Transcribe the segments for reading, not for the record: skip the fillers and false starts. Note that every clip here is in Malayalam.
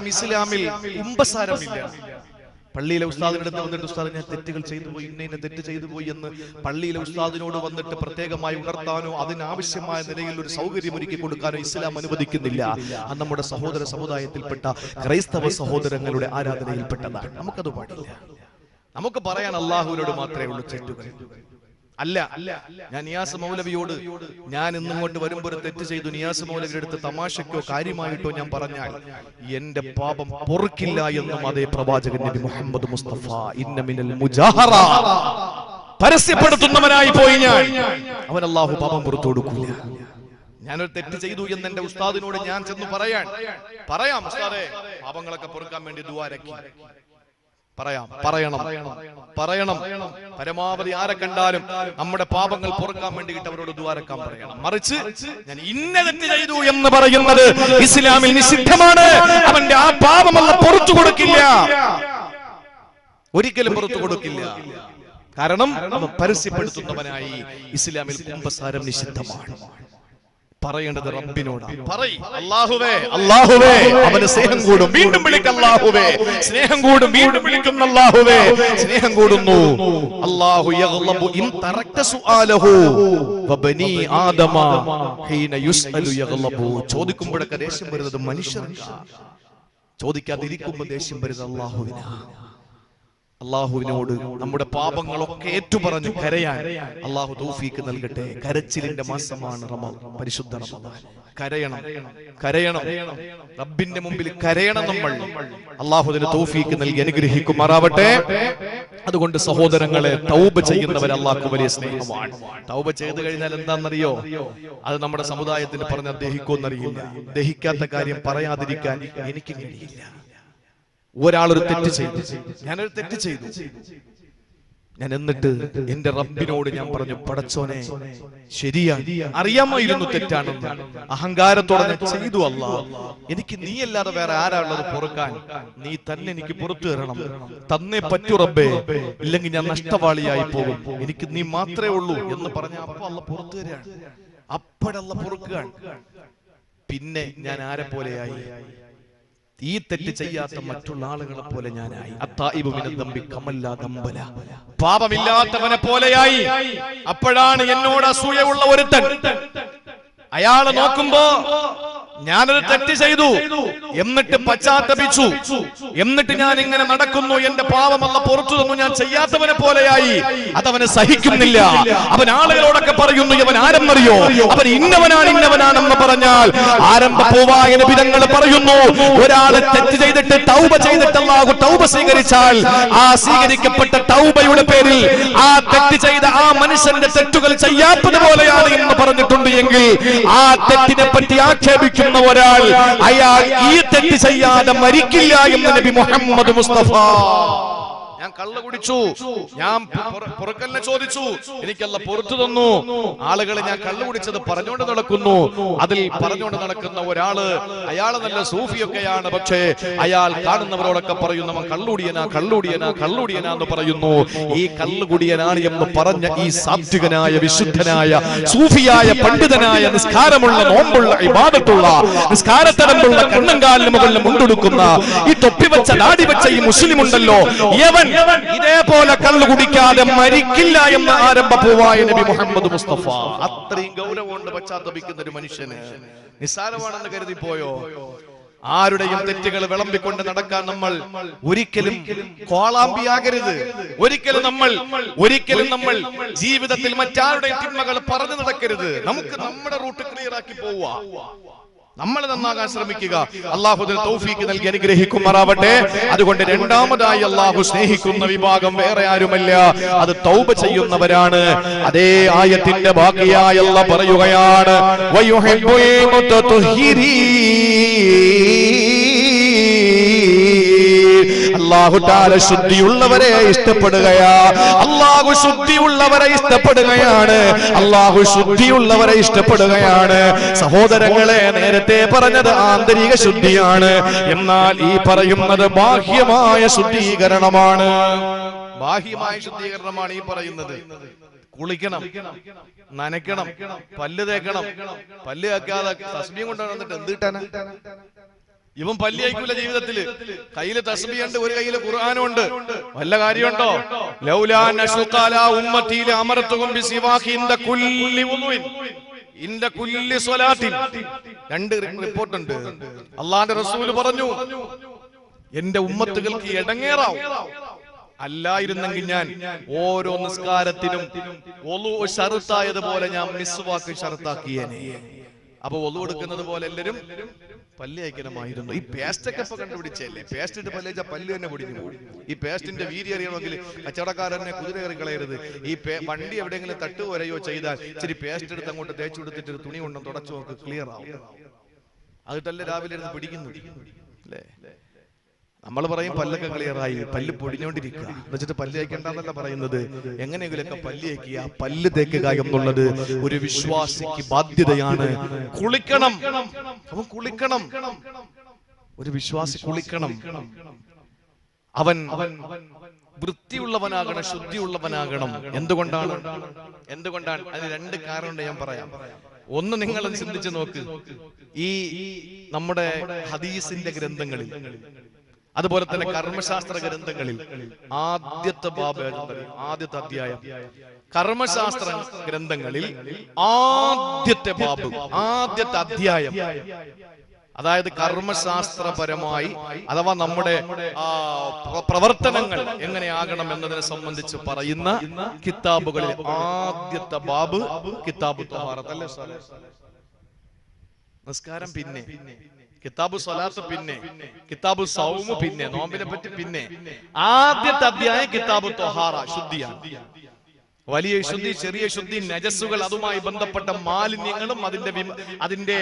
കാരണം ഇസ്ലാമിൽ കുമ്പസാരമില്ല. പള്ളിയിലെ ഉസ്താദിന്റെ അടുത്ത് വന്നിട്ട് ഉസ്താദ് ഞാൻ തെറ്റുകൾ ചെയ്തു പോയി, ഇന്ന തെറ്റ് ചെയ്തു പോയി എന്ന് പള്ളിയിലെ ഉസ്താദിനോട് വന്നിട്ട് പ്രത്യേകമായി ഉണർത്താനോ അതിനാവശ്യമായ നിലയിൽ ഒരു സൗകര്യം ഒരുക്കി കൊടുക്കാനോ ഇസ്ലാം അനുവദിക്കുന്നില്ല. അത് നമ്മുടെ സഹോദര സമുദായത്തിൽപ്പെട്ട ക്രൈസ്തവ സഹോദരങ്ങളുടെ ആരാധനയിൽപ്പെട്ടതാണ്. നമുക്കത് പാടില്ല. നമുക്ക് പറയാൻ അള്ളാഹുവിനോട് മാത്രമേ ഉള്ളൂ തെറ്റുകൾ. അല്ല, ഞാൻ നിയാസ് മൗലവിയോട് ഞാൻ ഇന്നിങ്ങോട്ട് വരുമ്പോൾ ഒരു തെറ്റ് ചെയ്തു, നിയാസ് മൗലവിയുടെ അടുത്ത് തമാശക്കോ കാര്യമായിട്ടോ ഞാൻ പറഞ്ഞാൽ എന്റെ പാപം പൊറുക്കില്ല എന്നും അതേ പ്രവാചകൻ നബി മുഹമ്മദ് മുസ്തഫ ഇന്ന മിനൽ മുജാഹറ, പരസ്യപ്പെടുത്തുന്നവനായി പോയി ഞാൻ, അവൻ അല്ലാഹു പാപം പുറത്തു കൊടുക്കില്ല. ഞാനൊരു തെറ്റ് ചെയ്തു എന്ന് എന്റെ ഉസ്താദിനോട് ഞാൻ ചെന്ന് പറയാം ഉസ്താദേ പാപങ്ങളൊക്കെ പൊറുക്കാൻ വേണ്ടി ദുആരക്കി പറയണം. പരമാവധി ആരെ കണ്ടാലും നമ്മുടെ പാപങ്ങൾ പൊറുക്കാൻ വേണ്ടിയിട്ട് അവരോട് ദുആരക്കാൻ പറയണം. മറിച്ച് ഞാൻ ഇന്ന തെറ്റ് ചെയ്തു എന്ന് പറയുന്നത് ഇസ്ലാമിൽ നിഷിദ്ധമാണ്. അവന്റെ ആ പാപം അല്ലാഹു പുറത്തു കൊടുക്കില്ല, ഒരിക്കലും പുറത്തു കൊടുക്കില്ല. കാരണം അവൻ പരസ്യപ്പെടുത്തുന്നവനായി. ഇസ്ലാമിൽ കുമ്പസാരം നിഷിദ്ധമാണ്. പറയേണ്ടത് റബ്ബിനോടാണ്. അല്ലാഹുവേ, അല്ലാഹുവേ, അവന് സ്നേഹം കൂടും, വീണ്ടും വിളിക്കും അല്ലാഹുവേ, സ്നേഹം കൂടും, വീണ്ടും വിളിക്കുന്ന അല്ലാഹുവേ, സ്നേഹം കൂടുന്നു. അല്ലാഹു യഗ്ളബു ഇൻ തറക്ത സുആലഹു വബനി ആദമ ഹീന യുസ്അലു യഗ്ളബു. ചോദിക്കുമ്പോഴൊക്കെ ദേഷ്യം വരുന്നത് മനുഷ്യർക്കാണ്, ചോദിക്കാതിരിക്കുമ്പോൾ ദേഷ്യം വരുന്നത് അല്ലാഹുവിനാ. അള്ളാഹുവിനോട് നമ്മുടെ പാപങ്ങളൊക്കെ ഏറ്റുപറഞ്ഞ് കരയാൻ അള്ളാഹു തൗഫീക്ക് നൽകട്ടെ. കരച്ചിലിന്റെ മാസമാണ് പരിശുദ്ധ റമദാൻ. കരയണം, റബ്ബിന്റെ മുമ്പിൽ കരയണം നമ്മൾ. അള്ളാഹു അതിന് തൗഫീക്ക് നൽകി അനുഗ്രഹിക്കുമാറാവട്ടെ. അതുകൊണ്ട് സഹോദരങ്ങളെ, തൗബ ചെയ്യുന്നവർ അള്ളാഹു വലിയ സ്നേഹമാണ്. തൗബ ചെയ്തു കഴിഞ്ഞാൽ എന്താണെന്നറിയോ? അത് നമ്മുടെ സമുദായത്തിന് പറഞ്ഞാൽ ദഹിക്കുമെന്നറിയില്ല. ദഹിക്കാത്ത കാര്യം പറയാതിരിക്കാൻ എനിക്ക് കഴിയില്ല. ഒരാളൊരു തെറ്റ് ചെയ്തു, ഞാനൊരു തെറ്റ് ചെയ്തു, ഞാൻ എന്നിട്ട് എന്റെ റബ്ബിനോട് ഞാൻ പറഞ്ഞു, പടച്ചോനെ ശരിയാണ്, അറിയാമായിരുന്നു തെറ്റാണെന്ന്, അഹങ്കാരത്തോടെ ഞാൻ ചെയ്തു. അല്ലാഹ്, എനിക്ക് നീ അല്ലാതെ വേറെ ആരാ ഉള്ളത് പൊറുക്കാൻ? നീ തന്നെ എനിക്ക് പുറത്തു തരണം, തന്നേ പറ്റൂ റബ്ബേ, ഇല്ലെങ്കിൽ ഞാൻ നഷ്ടവാളിയായി പോകും, എനിക്ക് നീ മാത്രമേ ഉള്ളൂ എന്ന് പറഞ്ഞ അപ്പൊ അല്ലാഹ് പുറത്തു തരാണ്. അപ്പോഴല്ല പൊറുക്കുകയാണ്. പിന്നെ ഞാൻ ആരെ പോലെയായി? ഈ തെറ്റ് ചെയ്യാത്ത മറ്റുള്ള ആളുകളെ പോലെ ഞാനായി. പാപമില്ലാത്തവനെ പോലെയായി. അപ്പോഴാണ് എന്നോട് അസൂയുള്ള ഒരുത്തൻ, അയാളെ നോക്കുമ്പോ ഞാനൊരു തെറ്റ് ചെയ്തു, എന്നിട്ട് പശ്ചാത്തപിച്ചു, എന്നിട്ട് ഞാൻ ഇങ്ങനെ നടക്കുന്നു, എന്റെ പാപമല്ല പുറത്തു തന്നു, ഞാൻ ചെയ്യാത്തവനെ പോലെയായി. അതവന് സഹിക്കുന്നില്ല. അവൻ ആളുകളോടൊക്കെ പറയുന്നു, ഇവൻ ആരെന്നറിയോ? അവൻ ഇന്നവനാണെന്ന് പറഞ്ഞാൽ ആരംഭ പൂവായ നബിതങ്ങൾ പറയുന്നു, ഒരാളെ തെറ്റ് ചെയ്തിട്ട് തൗബ ചെയ്തിട്ട് അല്ലാഹു തൗബ സ്വീകരിച്ചാൽ ആ സ്വീകരിക്കപ്പെട്ട തൗബയുടെ പേരിൽ ആ തെറ്റ് ചെയ്ത ആ മനുഷ്യന്റെ തെറ്റുകൾ ചെയ്യാത്തത് പോലെയാണ് എന്ന് പറഞ്ഞിട്ടുണ്ട്. എങ്കിൽ ആ തെറ്റിനെ പറ്റി ആക്ഷേപിക്കും ഒരാൾ, അയാൾ ഈ തെറ്റ് ചെയ്യാതെ മരിക്കില്ല എന്ന് നബി മുഹമ്മദ് മുസ്തഫ. ഞാൻ കള്ള് കുടിച്ചു, ഞാൻ പുറക്കലിനെ ചോദിച്ചു, എനിക്കല്ല പുറത്തു തന്നു. ആളുകളെ ഞാൻ കള്ളു കുടിച്ചത് പറഞ്ഞുകൊണ്ട് നടക്കുന്നു. അതിൽ പറഞ്ഞുകൊണ്ട് നടക്കുന്ന ഒരാള്, അയാള് നല്ല സൂഫിയൊക്കെയാണ്, പക്ഷേ അയാൾ കാണുന്നവരോടൊക്കെ പറയുന്നു, അവൻ കള്ളുടിയനാ എന്ന് പറയുന്നു. ഈ കള്ളുകുടിയനാണ് എന്ന് പറഞ്ഞ ഈ സാത്വികനായ, വിശുദ്ധനായ, സൂഫിയായ, പണ്ഡിതനായ, നിസ്കാരമുള്ള, നോമ്പുള്ള, ഇബാദത്തുള്ള, നിസ്കാരത്തരമ്പുള്ള, കണ്ണങ്കാലിന് മുകളിൽ മുണ്ടെടുക്കുന്ന, ഈ തൊപ്പിവെച്ച നാടി വെച്ച ഈ മുസ്ലിം ഉണ്ടല്ലോ, യവൻ ഇതേപോലെ കള്ളു കുടിക്കാതെ മരിക്കില്ല എന്ന് ആരംഭ പൂവായ നബി മുഹമ്മദ് മുസ്തഫ. അത്രയും ഗൗരവം കൊണ്ട് പശ്ചാത്തപിക്കുന്ന ഒരു മനുഷ്യന് നിസ്സാരമാണെന്ന് കരുതിപ്പോയോ? ആരുടെയും തെറ്റുകൾ വിളമ്പിക്കൊണ്ട് നടക്കാൻ നമ്മൾ ഒരിക്കലും കോളാമ്പിയാകരുത്. ഒരിക്കലും നമ്മൾ ജീവിതത്തിൽ മറ്റാരുടെയും തിന്മകൾ പറഞ്ഞു നടക്കരുത്. നമുക്ക് നമ്മുടെ റൂട്ട് ക്ലിയർ ആക്കി പോവുക, നമ്മൾ നന്നാകാൻ ശ്രമിക്കുക. അല്ലാഹു അതിന് തൗഫീക്ക് നൽകി അനുഗ്രഹിക്കുമാറാവട്ടെ. അതുകൊണ്ട് രണ്ടാമതായി അല്ലാഹു സ്നേഹിക്കുന്ന വിഭാഗം വേറെ ആരുമല്ല, അത് തൗബ ചെയ്യുന്നവരാണ്. അതേ ആയത്തിന്റെ ബാക്കിയായി അല്ലാഹു പറയുകയാണ്, വയുഹിബ്ബുൽ അല്ലാഹു തആല ശുദ്ധിയുള്ളവരെ ഇഷ്ടപ്പെടുകയാ. അല്ലാഹു ശുദ്ധിയുള്ളവരെ ഇഷ്ടപ്പെടുകയാണ്. സഹോദരങ്ങളെ, നേരത്തെ പറഞ്ഞത് ആന്തരിക ശുദ്ധിയാണ്, എന്നാൽ ഈ പറയുന്നത് ബാഹ്യമായ ശുദ്ധീകരണമാണ്. ഈ പറയുന്നത്. കുളിക്കണം, നനയ്ക്കണം, പല്ല് തേക്കണം. പല്ല് തേക്കാതെ തസ്ബീഹ് കൊണ്ടുവന്നിട്ട് എന്ത് കിട്ടാനാ? ഇവൻ പല്ലി അയക്കൂല ജീവിതത്തില്. കയ്യില് തസ്ബീഹുണ്ട്, ഒരു കയ്യില് ഖുർആനും ഉണ്ട്. വല്ല കാര്യമുണ്ടോ? ലൗലാ നശുഖാലാ ഉമ്മത്തി ലഅമറതുഹും ബിസിവാഖി ഇൻദ കുല്ലി വുളുഇൻ ഇൻദ കുല്ലി സ്വലാത്തിൻ. രണ്ട് റിപ്പോർട്ട് ഉണ്ട്. അല്ലാഹുവിന്റെ റസൂൽ പറഞ്ഞു, എന്റെ ഉമ്മത്തുകൾക്ക് ഇടങ്ങേറാവും. അല്ലായിരുന്നെങ്കിൽ ഞാൻ ഓരോ നിസ്കാരത്തിനും വളു ശർത്തായതുപോലെ ഞാൻ മിസ്വാക്ക് ശർത്താക്കിയേനെ. അപ്പൊ വളു എടുക്കുന്നത് പോലെ എല്ലാരും പല്ല് അയക്കണമായിരുന്നു. ഈ പേസ്റ്റ് ഒക്കെ ഇപ്പൊ കണ്ടുപിടിച്ചല്ലേ. പേസ്റ്റ് ഇട്ട് പല്ല് വെച്ചാൽ പല്ല് തന്നെ പൊടിഞ്ഞു പോകും. ഈ പേസ്റ്റിന്റെ വീതി അറിയണമെങ്കിൽ കച്ചവടക്കാരനെ കുതിര കയറി കളയരുത്. ഈ വണ്ടി എവിടെയെങ്കിലും തട്ട് വരയോ ചെയ്താൽ ഇച്ചിരി പേസ്റ്റ് എടുത്ത് അങ്ങോട്ട് തേച്ചു കൊടുത്തിട്ട് തുണി കൊണ്ടും തുടച്ചു നോക്ക്, ക്ലിയർ ആവും. അതിട്ടല്ലേ രാവിലെ ഇരുന്ന് പിടിക്കുന്നു അല്ലേ? നമ്മൾ പറയും പല്ലൊക്കെ ക്ലിയറായി, പല്ല് പൊടിഞ്ഞോണ്ടിരിക്കുക എന്നുവെച്ചിട്ട് പല്ല് തേക്കണ്ടെന്നല്ല പറയുന്നത്. എങ്ങനെയെങ്കിലൊക്കെ പല്ല് തേക്കുക, പല്ല് തേക്കുക എന്നുള്ളത് ഒരു വിശ്വാസിക്ക് ബാധ്യതയാണ്. കുളിക്കണം, അവൻ കുളിക്കണം. ഒരു വിശ്വാസി കുളിക്കണം. അവൻ വൃത്തിയുള്ളവനാകണം, ശുദ്ധിയുള്ളവനാകണം. എന്തുകൊണ്ടാണ്? അതിന് രണ്ട് കാരണം ഞാൻ പറയാം. ഒന്ന്, നിങ്ങൾ ചിന്തിച്ചു നോക്ക്. ഈ നമ്മുടെ ഹദീസിന്റെ ഗ്രന്ഥങ്ങളിൽ, അതുപോലെ തന്നെ കർമ്മശാസ്ത്ര ഗ്രന്ഥങ്ങളിൽ ആദ്യത്തെ ബാബ്, ആദ്യത്തെ അധ്യായം, കർമ്മശാസ്ത്ര ഗ്രന്ഥങ്ങളിൽ ആദ്യത്തെ ബാബ്, ആദ്യത്തെ അധ്യായം, അതായത് കർമ്മശാസ്ത്രപരമായി അഥവാ നമ്മുടെ പ്രവർത്തനങ്ങൾ എങ്ങനെയാകണം എന്നതിനെ സംബന്ധിച്ച് പറയുന്ന കിതാബുകളിൽ ആദ്യത്തെ ബാബ് കിതാബു തഹാറത്ത് അല്ലേ? നിസ്കാരം പിന്നെ, കിതാബു സ്വലാത്ത് പിന്നെ, കിതാബു സൗമ് പിന്നെ, നോമ്പിനെ പറ്റി പിന്നെ. ആദ്യത്തെ അധ്യായം കിതാബു ത്വഹാറ, ശുദ്ധിയാണ്. വലിയ ശുദ്ധി, ചെറിയ ശുദ്ധി, നജസ്സുകൾ, അതുമായി ബന്ധപ്പെട്ട മാലിന്യങ്ങളും അതിന്റെ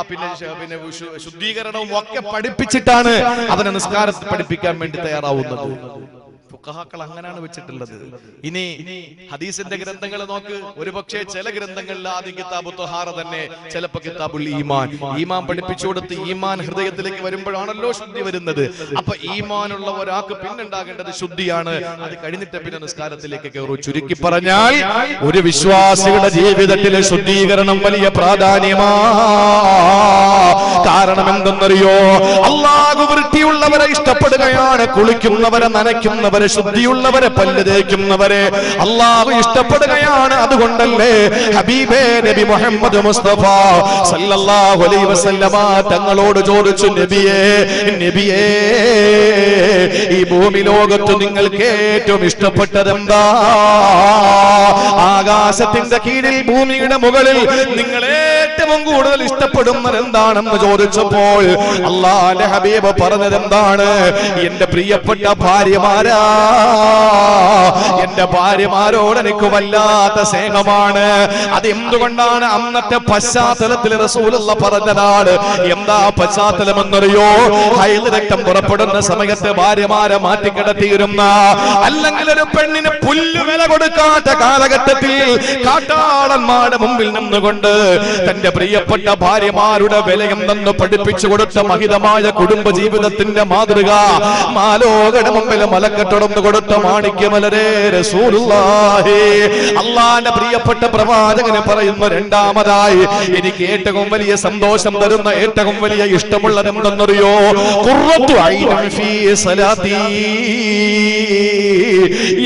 പിന്നെ ശുദ്ധീകരണവും ഒക്കെ പഠിപ്പിച്ചിട്ടാണ് അവനെ നിസ്കാരത്തിൽ പഠിപ്പിക്കാൻ വേണ്ടി തയ്യാറാവുന്നത്. ഫുഖഹാക്കൾ അങ്ങനെയാണ് വെച്ചിട്ടുള്ളത്. ഇനി ഹദീസിന്റെ ഗ്രന്ഥങ്ങൾ നോക്ക്. ഒരുപക്ഷെ ചില ഗ്രന്ഥങ്ങളിൽ ആദ്യം കിതാബു ത്വഹാറ തന്നെ, ചിലപ്പോ കിതാബുൽ ഈമാൻ. ഈമാൻ പഠിപ്പിച്ചു കൊടുത്ത് ഈമാൻ ഹൃദയത്തിലേക്ക് വരുമ്പോഴാണല്ലോ ശുദ്ധി വരുന്നത്. അപ്പൊ ഈമാനുള്ള ഒരാൾക്ക് പിന്നുണ്ടാകേണ്ടത് ശുദ്ധിയാണ്. അത് കഴിഞ്ഞിട്ട് പിന്നെ നിസ്കാരത്തിലേക്ക് കയറൂ. ചുരുക്കി പറഞ്ഞാൽ ഒരു വിശ്വാസിയുടെ ജീവിതത്തിലെ ശുദ്ധീകരണം വലിയ പ്രാധാന്യമാ. കാരണം എന്തെന്നറിയോ? അല്ലാഹു വൃത്തിയുള്ളവരെ ഇഷ്ടപ്പെടുകയാണ്. കുളിക്കുന്നവരെ, നനയ്ക്കുന്നവരെ, ശുദ്ധിയുള്ളവരെ, പല്ല് തേക്കുന്നവരെ അല്ലാഹു ഇഷ്ടപ്പെടുകയാണ്. അതുകൊണ്ടല്ലേ ഹബീബേ നബി മുഹമ്മദ് മുസ്തഫ സല്ലല്ലാഹു അലൈഹി വസല്ലമ തങ്ങളോട് ചോദിച്ചു, നബിയേ, ഈ ഭൂമി ലോകത്ത് നിങ്ങൾക്ക് ഏറ്റവും ഇഷ്ടപ്പെട്ടത് എന്താ? ആകാശത്തിന്റെ കീഴിൽ, ഭൂമിയുടെ മുകളിൽ നിങ്ങൾ ഏറ്റവും കൂടുതൽ ഇഷ്ടപ്പെടുന്നത് എന്താണെന്ന് ചോദിച്ചപ്പോൾ അല്ലാഹുവിന്റെ ഹബീബ് പറഞ്ഞത് എന്താണ്? എന്റെ പ്രിയപ്പെട്ട ഭാര്യമാരാ, എന്റെ ഭാര്യമാരോട് എനിക്ക് വല്ലാത്ത സ്നേഹമാണ്. അതെന്തുകൊണ്ടാണ്? അന്നത്തെ പശ്ചാത്തലത്തിൽ റസൂലുള്ള പറഞ്ഞതാണ്. എന്താ പശ്ചാത്തലം എന്നറിയോ? ഹൈദ് രക്തം പുറപ്പെടുന്ന സമയത്ത് ഭാര്യമാരെ മാറ്റിക്കിടത്തിയിരുന്ന, അല്ലെങ്കിൽ ഒരു പെണ്ണിന് പുല്ല് വില കൊടുക്കാത്ത കാലഘട്ടത്തിൽ കാട്ടാളന്മാരുടെ മുമ്പിൽ നിന്നുകൊണ്ട് തന്റെ പ്രിയപ്പെട്ട ഭാര്യമാരുടെ വിലയെന്തെന്ന് പഠിപ്പിച്ചു കൊടുത്ത മഹിതമായ കുടുംബ ജീവിതത്തിന്റെ മാതൃക മാലോകയുടെ മുമ്പിൽ മലക്കെട്ടൊടർന്നു കൊടുത്ത മാണിക്യമലരെ റസൂലുള്ളാഹി. അല്ലാഹുവിന്റെ പ്രിയപ്പെട്ട പ്രവാചകന് പറയുന്ന രണ്ടാമതായി എനിക്ക് ഏറ്റവും വലിയ സന്തോഷം തരുന്ന, ഏറ്റവും വലിയ ഇഷ്ടമുള്ളത് എന്തെന്നറിയോ? ഖുർറത്തു ഐനിൻ ഫീ സലാത്തി.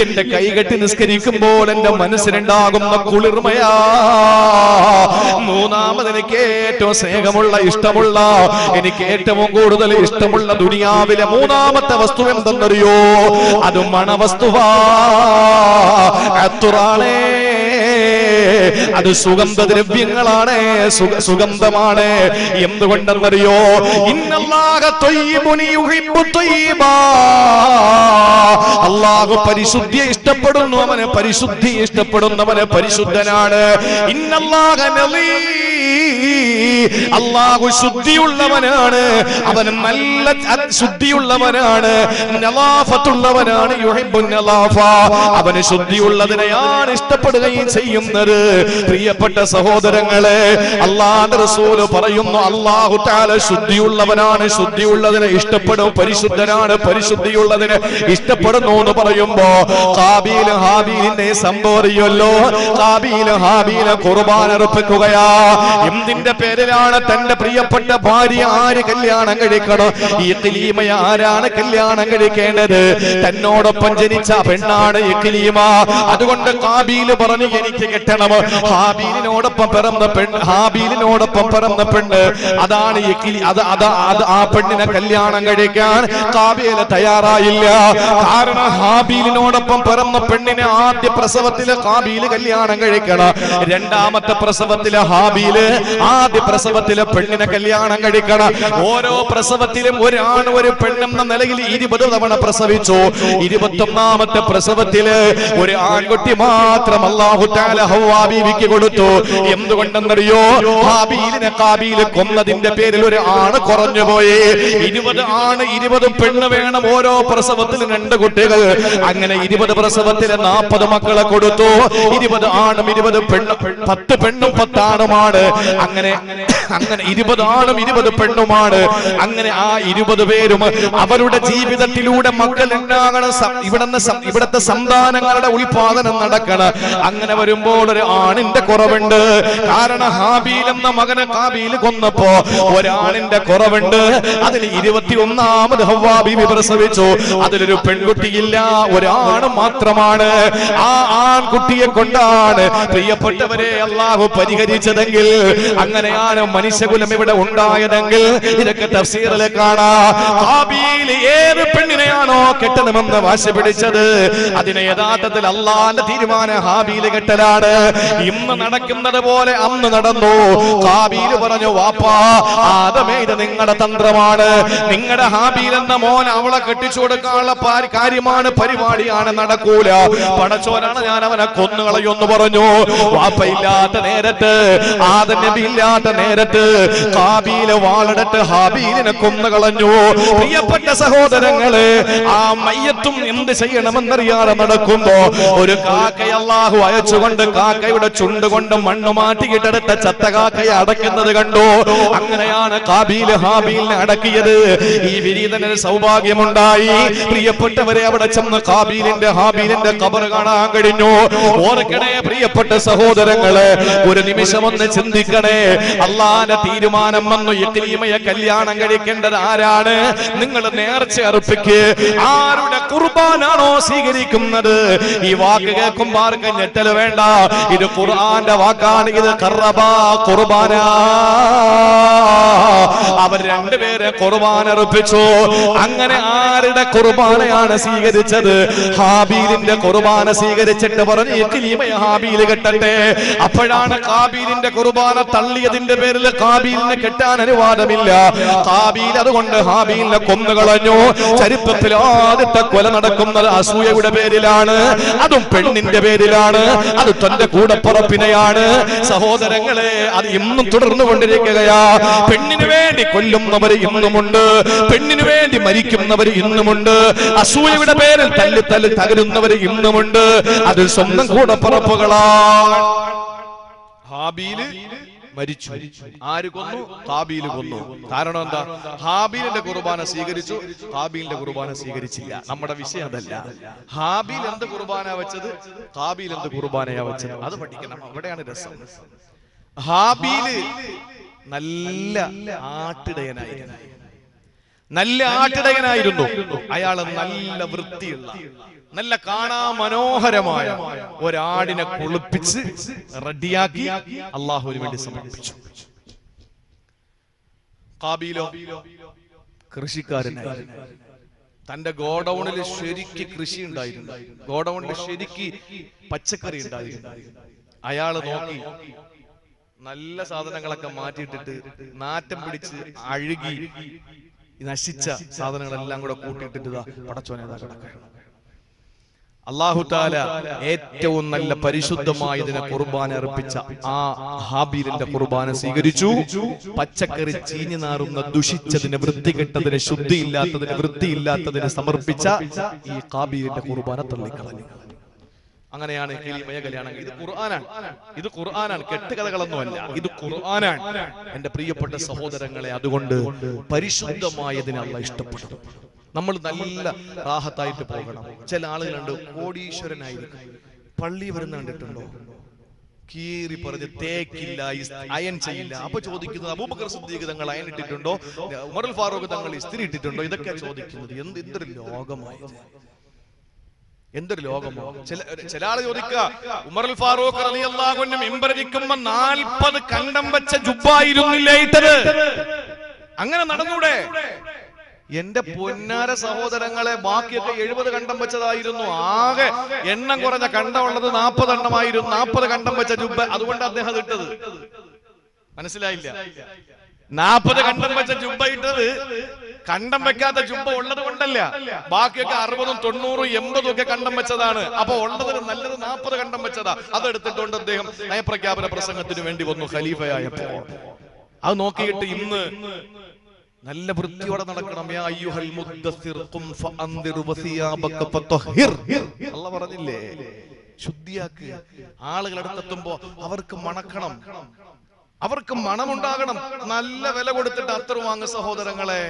എന്റെ കൈകെട്ടി നിസ്കരിക്കുമ്പോൾ എന്റെ മനസ്സിനുണ്ടാകുന്ന കുളിർമയാ. മൂന്നാമത് എനിക്ക് ഏറ്റവും സ്നേഹമുള്ള, ഇഷ്ടമുള്ള, എനിക്ക് ഏറ്റവും കൂടുതൽ ഇഷ്ടമുള്ള ദുനിയാവിലെ മൂന്നാമത്തെ വസ്തു എന്തെന്നറിയോ? അത് മണവസ്തുവാ, അത്തുറാണേ. അത് സുഗന്ധദ്രവ്യങ്ങളാണ്, സുഗന്ധമാണ്. എന്തുകൊണ്ടെന്നറിയോ? ഇന്നല്ലാഹ ത്വയ്യിബുൻ യുഹിബ്ബു ത്വയ്യിബാ. അല്ലാഹു പരിശുദ്ധിയെ ഇഷ്ടപ്പെടുന്നു. അവനെ പരിശുദ്ധി ഇഷ്ടപ്പെടുന്നവന് പരിശുദ്ധനാണ്. ഇന്നല്ലാഹ നളീ. അല്ലാഹു ശുദ്ധിയുള്ളവനാണ്. അവൻ നല്ല ശുദ്ധിയുള്ളവനാണ്, നളാഫത്തുള്ളവനാണ്. യുഹിബ്ബുൻ നളാഫ. അവന് ശുദ്ധിയുള്ളതിനെയാണ് ഇഷ്ടപ്പെടുകയും ചെയ്യുന്നത്. പ്രിയപ്പെട്ട സഹോദരങ്ങളെ, അല്ലാഹുവിന്റെ റസൂൽ പറയുന്നു, അല്ലാഹു തആല ശുദ്ധിയുള്ളവനാണ്, ശുദ്ധിയുള്ളതിനെ ഇഷ്ടപ്പെടും. പരിശുദ്ധനാണ്, പരിശുദ്ധിയുള്ളതിനെ ഇഷ്ടപ്പെടുന്നു എന്ന് പറയുമ്പോ ഖാബീൽ ഹാബീലിന്റെ സംഭവം അറിയല്ലോ. ഖാബീൽ ഹാബീൽ ഖുർബാൻ അർപ്പിക്കുകയാ. എന്തിന്റെ പേരിലാണ് തന്റെ പ്രിയപ്പെട്ട ഭാര്യ ആര് കല്യാണം കഴിക്കണം? ഇഖ്ലീമയെ ആരാണ് കല്യാണം കഴിക്കേണ്ടത്? തന്നോടൊപ്പം ജനിച്ച പെണ്ണാണ് ഇഖ്ലീമ. അതുകൊണ്ട് ഹാബീല് പറഞ്ഞു എനിക്ക് കെട്ടണം. ഹാബീലിനോടൊപ്പം പിറന്ന പെണ്ണ് അതാണ് ആ പെണ്ണിനെ കല്യാണം കഴിക്കാൻ ഹാബീല് തയ്യാറായില്ല. കാരണം ഹാബീലിനോടൊപ്പം പിറന്ന പെണ്ണിനെ ആദ്യ പ്രസവത്തില് ഹാബീല് കല്യാണം കഴിക്കണം. രണ്ടാമത്തെ പ്രസവത്തിലെ ഹാബീല് ആദ്യ പ്രസവത്തിലെ പെണ്ണിനെ കല്യാണം കഴിക്കണം. ഓരോ പ്രസവത്തിലും ഒരാണ് ഒരു പെണ്ണെന്ന നിലയിൽ 20 തവണ പ്രസവിച്ചു. 21ാമത്തെ പ്രസവത്തില് ഒരു ആൺകുട്ടി മാത്രം അല്ലാഹു തആല ഹവ്വാ ബീവിക്ക് കൊടുത്തു. എന്തുകൊണ്ടെന്നറിയോ? ഹാബീലിനെ ഹാബീല് കൊന്നതിന്റെ പേരിൽ ഒരു ആണ് കുറഞ്ഞുപോയി. 20 ആണ് 20 പെണ്ണ് വേണം. ഓരോ പ്രസവത്തിലും 2 കുട്ടികൾ. അങ്ങനെ 20 പ്രസവത്തിലെ 40 മക്കളെ കൊടുത്തു. 20 ആണും 20 പെണ്ണും, 10 പെണ്ണും 10 ആണുമാണ്. അങ്ങനെ 20 ആണും 20 പെണ്ണുമാണ്. അങ്ങനെ ആ 20 പേരും അവരുടെ ജീവിതത്തിലൂടെ മക്കൾ ഉണ്ടാകണം. ഇവിടത്തെ സന്താനങ്ങളുടെ ഉൽപാദനം നടക്കണം. അങ്ങനെ വരുമ്പോൾ ഒരു ആണിന്റെ കുറവുണ്ട്. കാരണം ഹാബീൽ എന്ന മകനെ ഹാബീൽ കൊന്നപ്പോ ഒരാണിന്റെ കുറവുണ്ട്. അതിൽ 21ാമത് ഹവ്വാ ബീവി പ്രസവിച്ചു. അതിലൊരു പെൺകുട്ടിയില്ല, ഒരാണ് മാത്രമാണ്. ആ ആൺകുട്ടിയെ കൊണ്ടാണ് പ്രിയപ്പെട്ടവരെ അല്ലാഹു പരിഹരിച്ചതെങ്കിൽ, അങ്ങനെയാണ് മനുഷ്യകുലം ഇവിടെ ഉണ്ടായതെങ്കിൽ ഇതൊക്കെ തഫ്സീറിൽ കാണാം. ഹാബീൽ ഏത് പെണ്ണിനെയാണോ കെട്ടണമെന്ന് വാശി പിടിച്ചത്, അതിനെ യഥാർത്ഥത്തിൽ അള്ളാന്റെ തീരുമാനം ഹാബീൽ കെട്ടലാണ്. ഇന്ന് നടക്കുന്നത് പോലെ അന്ന് നടന്നു. ഹാബീൽ പറഞ്ഞു, വാപ്പാ ആദമേ, ഇത് നിങ്ങളുടെ തന്ത്രമാണ്. നിങ്ങളുടെ ഹാബീൽ എന്ന മോൻ അവളെ കെട്ടിച്ചു കൊടുക്കാനുള്ള കാര്യമാണ്, പരിപാടിയാണ്, നടക്കൂല. പടച്ചോനാണ്, ഞാൻ അവനെ കൊന്നുകളയൊന്ന് പറഞ്ഞു. വാപ്പ ഇല്ലാത്ത നേരത്ത്, ആദം നബി ഇല്ലാത്ത നേരത്ത് ഹാബീൽ വാളെടുത്ത് ഹാബീലിനെ കൊന്നുകളഞ്ഞു. പ്രിയപ്പെട്ട സഹോദരങ്ങളെ, ആ മയ്യത്തും എന്ത് ചെയ്യണമെന്നറിയാതെ നടക്കുമ്പോ ഒരു കാക്കയെ അല്ലാഹു അയച്ചുകൊണ്ട് കാക്കയുടെ ചുണ്ടുകൊണ്ട് മണ്ണ് മാറ്റിയിട്ടെടുത്ത ചത്ത കാക്കയെ അടയ്ക്കുന്നത് കണ്ടു. അങ്ങനെയാണ് ഹാബീൽ ഹാബീലിനെ അടക്കിയത്. ഈ വിരീതന് സൗഭാഗ്യമുണ്ടായി. പ്രിയപ്പെട്ടവരെ, അവിടെ ചെന്ന് ഹാബീലിന്റെ ഖബർ കാണാൻ കഴിഞ്ഞു. ഓർക്കണേ പ്രിയപ്പെട്ട സഹോദരങ്ങളെ, ഒരു നിമിഷം ഒന്ന് ചിന്തിക്കണേ. അള്ളാന്റെ തീരുമാനം വന്നു. ഇഖ്ലീമയെ കല്യാണം കഴിക്കേണ്ടത് ആരാണ്? നിങ്ങൾ നേർച്ച അർപ്പിക്ക്. ആരുടെ ഖുർബാനാണോ സ്വീകരിക്കുന്നത്? ഈ വാക്ക് കേൾക്കുമ്പോൾ ആർക്കും ഞെട്ടല് വേണ്ട. ഇത് ഖുർആന്റെ വാക്കാണ്. ഇത് ഖറബാ ഖുർബാന. അവർ രണ്ടുപേരെ ഖുർബാന അർപ്പിച്ചു. അങ്ങനെ ആരുടെ ഖുർബാനയാണ് സ്വീകരിച്ചത്? ഹാബീലിന്റെ ഖുർബാന സ്വീകരിച്ചിട്ട് പറഞ്ഞു, ഇഖ്ലീമയെ ഹാബീൽ കെട്ടട്ടെ. അപ്പോഴാണ് ഹാബീലിന്റെ ഖുർബാന തള്ളിയതിന്റെ പേരിൽ ഹാബീലിനെ കെട്ടാൻ അനുവാദമില്ല. ഹാബീൽ അതുകൊണ്ട് ഹാബീലിനെ കൊന്നുകളഞ്ഞു. ചരിത്രത്തിൽ ആദ്യത്തെ കൊല നടക്കുന്നത് അസൂയയുടെ പേരിലാണ്, അതും പെണ്ണിന്റെ പേരിലാണ്. അത് തന്റെ കൂടപ്പുറപ്പിനെയാണ്. സഹോദരങ്ങളെ, അത് ഇന്നും തുടർന്നു കൊണ്ടിരിക്കുകയാ. പെണ്ണിനു വേണ്ടി കൊല്ലുന്നവർ ഇന്നുമുണ്ട്, പെണ്ണിനു വേണ്ടി മരിക്കുന്നവർ ഇന്നുമുണ്ട്, അസൂയയുടെ പേരിൽ തല്ലി തകരുന്നവർ ഇന്നുമുണ്ട്. അത് സ്വന്തം കൂടപ്പുറപ്പുകളാണ്. ഹാബീല് മരിച്ചു. ആര് കൊന്നു? ഹാബീൽ കൊന്നു. കാരണം എന്താ? ഹാബീലിന്റെ കുർബാന സ്വീകരിച്ചു, ഹാബീലിന്റെ കുർബാന സ്വീകരിച്ചില്ല. നമ്മുടെ വിഷയം അതല്ല. ഹാബീൽ എന്ത് കുർബാന വെച്ചത്, ഹാബീൽ എന്ത് കുർബാനയാ വെച്ചത്, അത് പഠിക്കണം. അവിടെയാണ് രസം. ഹാബീല് നല്ല ആട്ടിടയനായിരുന്നു. അയാള് നല്ല വൃത്തിയുള്ള, നല്ല കാണാൻ മനോഹരമായ ഒരാടിനെ കുളിപ്പിച്ച് റെഡിയാക്കി അള്ളാഹുവിന് വേണ്ടി സമർപ്പിച്ചു. ഹാബീലോ കൃഷിക്കാരനായിരുന്നു. തന്റെ ഗോഡൌണിൽ ശരിക്ക് കൃഷി ഉണ്ടായിരുന്നു. ഗോഡൌണിൽ ശരിക്ക് പച്ചക്കറി ഉണ്ടായിരുന്നു. അയാള് നോക്കി നല്ല സാധനങ്ങളൊക്കെ മാറ്റിയിട്ടിട്ട് നാറ്റം പിടിച്ച് അഴുകി നശിച്ച സാധനങ്ങളെല്ലാം കൂടെ കൂട്ടിയിട്ടിട്ട് പടച്ചോനെ കിടക്കുകയാണ്. അല്ലാഹു തആല ഏറ്റവും നല്ല പരിശുദ്ധമായതിനെ ഖുർബാന അർപ്പിച്ച ആ ഹാബീലിന്റെ ഖുർബാന സ്വീകരിച്ചു. പച്ചക്കറി ചീഞ്ഞു നാറുന്ന, ദുഷിച്ചതിന്, വൃത്തികെട്ടതിന്, ശുദ്ധിയില്ലാത്തതിന്, വൃത്തിയില്ലാത്തതിന് സമർപ്പിച്ച ഈ ഹാബീലിന്റെ ഖുർബാന തള്ളിക്കളഞ്ഞു. അങ്ങനെയാണ് ഇഖ്ലീമയെ കല്യാണം. ഇത് ഖുർആനാണ്, കെട്ടുകഥകളൊന്നുമല്ല, ഇത് ഖുർആനാണ്. എന്റെ പ്രിയപ്പെട്ട സഹോദരങ്ങളെ, അതുകൊണ്ട് പരിശുദ്ധമായതിനെ അല്ലാഹ് ഇഷ്ടപ്പെടുന്നു. നമ്മൾ നല്ല റാഹത്തായിട്ട് പോകണം. ചില ആളുകളുണ്ട് കോടീശ്വരനായിരിക്കും, പള്ളി വരുന്ന കണ്ടിട്ടുണ്ടോ? കീറി പറഞ്ഞ് തേക്കില്ല, അയൺ ചെയ്യില്ല. അപ്പൊ ചോദിക്കുന്നത് അബൂബക്കർ സിദ്ദീഖ് തങ്ങൾ അയൺ ഇട്ടിട്ടുണ്ടോ, ഉമറുൽ ഫാറൂഖ് തങ്ങൾ ഇസ്തിരി ഇട്ടിട്ടുണ്ടോ? ഇതൊക്കെ ചോദിക്കുന്നത്. എന്തൊരു ലോകമായത്, എന്തൊരു ലോകമോ. ചില ആള് ചോദിക്കുക, ഉമറുൽ ഫാറൂഖ് റളിയല്ലാഹു അൻഹു മിമ്പറിരിക്കുമ്പോ 40 കണ്ടം വെച്ച ജുബ്ബായിരുന്നില്ലേ ഇട്ടത്? അങ്ങനെ നടന്നൂടെ? എന്റെ പൊന്നാര സഹോദരങ്ങളെ, ബാക്കിയൊക്കെ 70 കണ്ടം വെച്ചതായിരുന്നു. ആകെ എണ്ണം കുറഞ്ഞ കണ്ടമുള്ളത് 40 എണ്ണമായിരുന്നു. 40 കണ്ടം വെച്ച ജുബ്ബ, അതുകൊണ്ട് അദ്ദേഹം ഇട്ടത്. മനസ്സിലായില്ല? 40 കണ്ടം വെച്ച ജുബ്ബ ഇട്ടത് കണ്ടം വെക്കാത്ത ജുബ്ബ ഉള്ളത് കൊണ്ടല്ല. ബാക്കിയൊക്കെ 60, 90, 80 ഒക്കെ കണ്ടം വെച്ചതാണ്. അപ്പൊ ഉള്ളത് നല്ലത് 40 കണ്ടം വെച്ചതാ. അതെടുത്തിട്ടുണ്ട് അദ്ദേഹം നയപ്രഖ്യാപന പ്രസംഗത്തിന് വേണ്ടി വന്നു ഖലീഫയായപ്പോ. അത് നോക്കിയിട്ട് ഇന്ന് നല്ല വൃത്തിയോടെ നടക്കണം. യാ അയ്യുഹൽ മുദ്ദസ്സിർ ഖും ഫഅൻദിർ വസിയാബക ഫതഹിർ. അല്ലാഹു പറഞ്ഞില്ലേ, ശുദ്ധിയാക്ക്. ആളുകൾ അടുത്തെത്തുമ്പോ അവർക്ക് മണക്കണം, അവർക്ക് മണമുണ്ടാകണം. നല്ല വില കൊടുത്തിട്ട് അത്തർ വാങ്ങുക സഹോദരങ്ങളെ.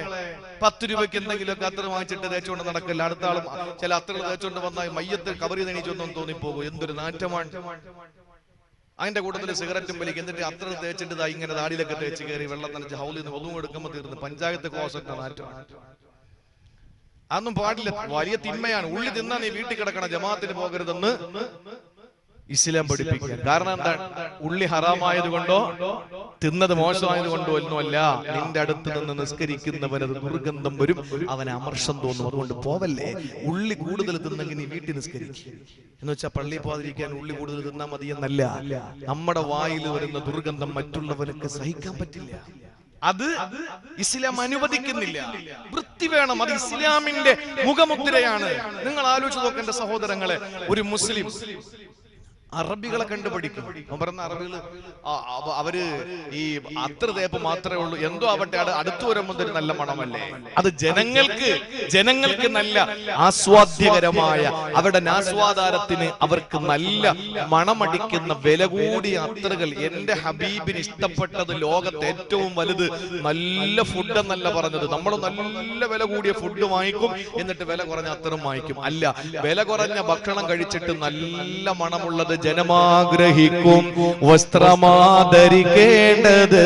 10 രൂപയ്ക്ക് എന്തെങ്കിലുമൊക്കെ അത്തർ വാങ്ങിച്ചിട്ട് തേച്ചുകൊണ്ട് നടക്കില്ല. അടുത്ത ആളും ചില അത്തർ തേച്ചുകൊണ്ട് വന്നാൽ മയ്യത്ത് കബറി തെണീച്ചൊന്നും തോന്നിപ്പോകും. എന്തൊരു നാറ്റമാണ്. അതിന്റെ കൂട്ടത്തിൽ സിഗരറ്റും വലിക്കും. എന്നിട്ട് അത്ര തേച്ചിട്ട് ഇങ്ങനെ ദാടിയിലൊക്കെ തേച്ച് കയറി വെള്ളം നനച്ച് ഹൗലിൽ നിന്ന് ഒന്നും എടുക്കുമ്പോൾ തീർന്ന് പഞ്ചായത്ത് ക്ലോസറ്റ് നാറ്റമാണ്. അതൊന്നും പാടില്ല, വലിയ തിന്മയാണ്. ഉള്ളി തിന്നാ നീ വീട്ടിൽ കിടക്കണം, ജമാഅത്തിന് പോകരുതെന്ന് ഇസ്ലാം പഠിപ്പിക്കുക. കാരണം എന്താണ്? ഉള്ളി ഹറാമായത് കൊണ്ടോ തിന്നത് മോശമായത് കൊണ്ടോ ഒന്നുമല്ല. നിന്റെ അടുത്ത് നിന്ന് നിസ്കരിക്കുന്നവനത് ദുർഗന്ധം വരും, അവന് അമർഷം തോന്നും. അതുകൊണ്ട് പോവല്ലേ. ഉള്ളി കൂടുതൽ തിന്നെങ്കിൽ നീ വീട്ടിൽ നിസ്കരിക്കും എന്ന് വെച്ചാൽ പള്ളിയിൽ പോകാതിരിക്കാൻ ഉള്ളി കൂടുതൽ തിന്നാ മതി എന്നല്ല. നമ്മുടെ വായിൽ വരുന്ന ദുർഗന്ധം മറ്റുള്ളവർക്ക് സഹിക്കാൻ പറ്റില്ല. അത് ഇസ്ലാം അനുവദിക്കുന്നില്ല. വൃത്തി വേണം, അത് ഇസ്ലാമിന്റെ മുഖമുദ്രയാണ്. നിങ്ങൾ ആലോചിച്ച് നോക്കേണ്ട സഹോദരങ്ങളെ, ഒരു മുസ്ലിം അറബികളെ കണ്ടുപിടിക്കും. പറഞ്ഞ അറബികൾ അവര് ഈ അത്ര തേപ്പ് മാത്രമേ ഉള്ളൂ, എന്തോ ആവട്ടെ, അടുത്തു വരുമ്പോൾ ഒരു നല്ല മണമല്ലേ. അത് ജനങ്ങൾക്ക് നല്ല ആസ്വാദ്യകരമായ, അവരുടെ ആസ്വാദാരത്തിന് അവർക്ക് നല്ല മണമടിക്കുന്ന വില കൂടിയ അത്തറുകൾ. എന്റെ ഹബീബിന് ഇഷ്ടപ്പെട്ടത് ലോകത്ത് ഏറ്റവും വലുത് നല്ല ഫുഡ് എന്നല്ല പറഞ്ഞത്. നമ്മൾ നല്ല വില കൂടിയ ഫുഡ് വാങ്ങിക്കും, എന്നിട്ട് വില കുറഞ്ഞ അത്തറും വാങ്ങിക്കും. അല്ല, വില കുറഞ്ഞ ഭക്ഷണം കഴിച്ചിട്ട് നല്ല മണമുള്ളത് ജനമാഗ്രഹിക്കും. വസ്ത്രമാധരിക്കേണ്ടത്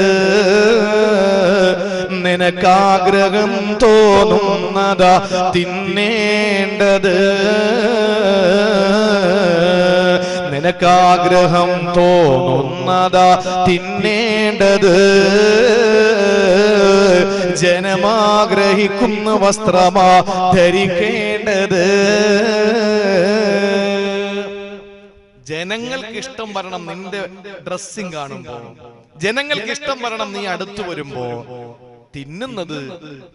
നിനക്കാഗ്രഹം തോന്നുന്നതാ തിന്നേണ്ടത്. നിനക്കാഗ്രഹം തോന്നുന്നതാ തിന്നേണ്ടത്. ജനമാഗ്രഹിക്കുന്ന വസ്ത്രമാ ധരിക്കേണ്ടത്. ജനങ്ങൾക്ക് ഇഷ്ടം വരണം നിന്റെ ഡ്രസ്സിങ് കാണുമ്പോ, ജനങ്ങൾക്ക് ഇഷ്ടം വരണം നീ അടുത്തു വരുമ്പോ. തിന്നുന്നത്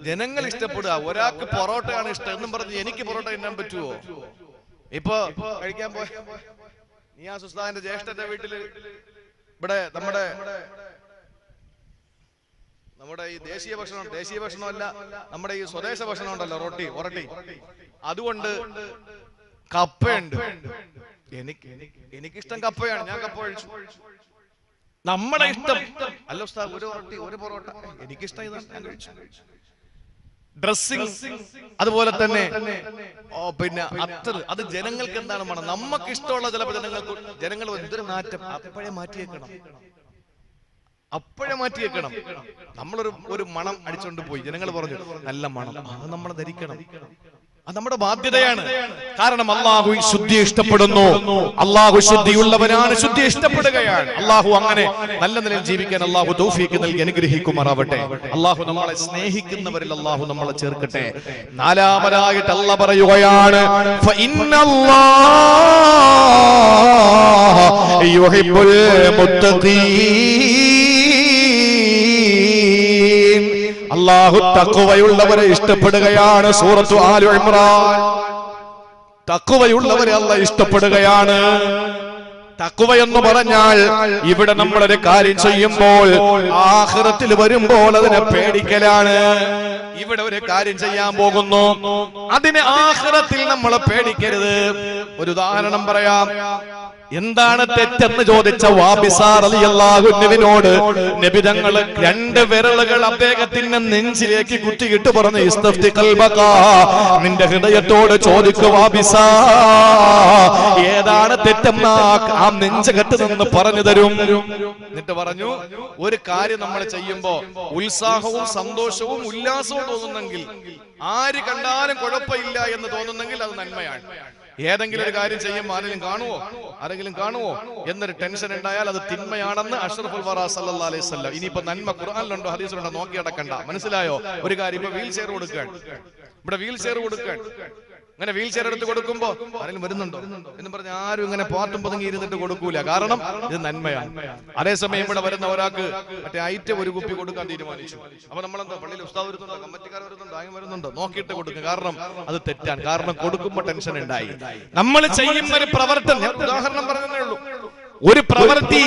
ജനങ്ങൾ ഇഷ്ടപ്പെടുക. ഒരാൾക്ക് പൊറോട്ടയാണ് ഇഷ്ടം എന്നും പറഞ്ഞ് എനിക്ക് പൊറോട്ട തിന്നാൻ പറ്റുമോ? ഇപ്പൊ കഴിക്കാൻ പോയ നിയാസ് ഉസ്താദിന്റെ ജ്യേഷ്ഠന്റെ വീട്ടില് ഇവിടെ നമ്മുടെ ഈ ദേശീയ ഭക്ഷണമല്ല, നമ്മുടെ ഈ സ്വദേശ ഭക്ഷണം ഉണ്ടല്ലോ, ഒറട്ടി, അതുകൊണ്ട് കപ്പയുണ്ട്. എനിക്കിഷ്ടം കപ്പയാണ്, ഞാൻ കപ്പ കഴിച്ചു. നമ്മുടെ ഇഷ്ടം അല്ല ഉസ്താദ്, ഒരു റൊട്ടി ഒരു പൊറോട്ട, എനിക്കിഷ്ടം ഇതാണ്, ഞാൻ കഴിച്ചു. ഡ്രസ്സിംഗ് അതുപോലെ തന്നെ പിന്നെ അത്തർ, അത് ജനങ്ങൾക്ക് എന്താണ് മണം, നമുക്ക് ഇഷ്ടമുള്ള ചിലപ്പോൾ ജനങ്ങൾ എന്തൊരു നാറ്റം, അപ്പോഴേ മാറ്റിയേക്കണം. നമ്മളൊരു മണം അടിച്ചോണ്ട് പോയി, ജനങ്ങൾ പറഞ്ഞു നല്ല മണം, അത് നമ്മൾ ധരിക്കണം. അത് നമ്മുടെ ബാധ്യതയാണ്. കാരണം അള്ളാഹു ശുദ്ധി ഇഷ്ടപ്പെടുന്നു. അള്ളാഹു ശുദ്ധിയുള്ളവനാണ്, ശുദ്ധി ഇഷ്ടപ്പെടുകയാണ്. അള്ളാഹു അങ്ങനെ നല്ല നിലയിൽ ജീവിക്കാൻ അള്ളാഹു തൗഫീഖ് നൽകി അനുഗ്രഹിക്കുമാറാവട്ടെ. അള്ളാഹു നമ്മളെ സ്നേഹിക്കുന്നവരിൽ അള്ളാഹു നമ്മളെ ചേർക്കട്ടെ. നാലാമതായിട്ട് അള്ളാഹ് പറയുകയാണ്, ഫഇന്നല്ലാഹ യുഹിബ്ബുൽ മുത്തഖീൻ. അല്ലാഹു തഖ്വയുള്ളവരെ ഇഷ്ടപ്പെടുകയാണ്. സൂറത്തു ആലു ഇംറാൻ. തഖ്വയുള്ളവരെ അല്ലാഹു ഇഷ്ടപ്പെടുകയാണ്. തഖ്വ എന്ന് പറഞ്ഞാൽ ഇവിടെ നമ്മളൊരു കാര്യം ചെയ്യുമ്പോൾ ആഖിറത്തിൽ വരുമ്പോൾ അതിനെ പേടിക്കലാണ്. ഇവിടെ ഒരു കാര്യം ചെയ്യാൻ പോകുന്നു, അതിനെ ആഖിറത്തിൽ നമ്മൾ പേടിക്കരുത്. ഒരു ഉദാഹരണം പറയാം. എന്താണ് തെറ്റെന്ന് ചോദിച്ച വാബിസ റളിയല്ലാഹു അൻഹുവിനോട് നബി തങ്ങൾ 2 വിരലുകൾ അദ്ദേഹത്തിന്റെ നെഞ്ചിലേക്ക് കുത്തിയിട്ട് പറഞ്ഞു, ഇസ്തഫ്തി ഖൽബക, നിന്റെ ഹൃദയത്തോട് ചോദിക്കു വാബിസ, ഏതാണ് തെറ്റെന്ന് ആ നെഞ്ചകത്ത് നിന്ന് പറഞ്ഞു തരും. എന്നിട്ട് പറഞ്ഞു, ഒരു കാര്യം നമ്മൾ ചെയ്യുമ്പോ ഉത്സാഹവും സന്തോഷവും ഉല്ലാസവും തോന്നുന്നെങ്കിൽ, ആര് കണ്ടാലും കുഴപ്പമില്ല എന്ന് തോന്നുന്നെങ്കിൽ അത് നന്മയാണ്. ഏതെങ്കിലും ഒരു കാര്യം ചെയ്യുമ്പോൾ ആരെങ്കിലും കാണുവോ എന്നൊരു ടെൻഷൻ ഉണ്ടായാൽ അത് തിന്മയാണെന്ന് അഷ്റഫുൽ വറ സല്ലല്ലാഹു അലൈഹി വസല്ലം. ഇനിയിപ്പോ നന്മ ഖുർആനിലുണ്ടോ ഹദീസിലുണ്ടോ നോക്കി അടക്കണ്ട. മനസ്സിലായോ? ഒരു കാര്യം, ഇപ്പൊ വീൽ ചെയർ കൊടുക്കാൻ, ഇവിടെ വീൽ ചെയർ കൊടുക്കാൻ, അങ്ങനെ വീൽ ചെയർ എടുത്ത് കൊടുക്കുമ്പോ ആരെങ്കിലും വരുന്നുണ്ടോ എന്ന് പറഞ്ഞ് ആരും ഇങ്ങനെ പാത്തും പതുങ്ങി ഇരുന്നിട്ട് കൊടുക്കൂല. കാരണം ഇത് നന്മയാണ്. അതേസമയം ഇവിടെ വരുന്ന ഒരാൾക്ക് മറ്റേ ഐറ്റം ഒരു കുപ്പി കൊടുക്കാൻ തീരുമാനിച്ചു. അപ്പൊ നമ്മളെന്താ, പള്ളിയിൽ ഉസ്താദ് വരുന്നുണ്ടോ, കമ്മിറ്റിക്കാർ വരുന്നുണ്ടോ, ആരും വരുന്നുണ്ടോ നോക്കിയിട്ട് കൊടുക്കും. കാരണം അത് തെറ്റാണ്. കാരണം കൊടുക്കുമ്പോ ടെൻഷൻ ഉണ്ടായി. നമ്മൾ ചെയ്യുന്ന ഒരു പ്രവർത്തനം, ഉദാഹരണം പറഞ്ഞതേ ഉള്ളൂ, ഒരു പ്രവൃത്തി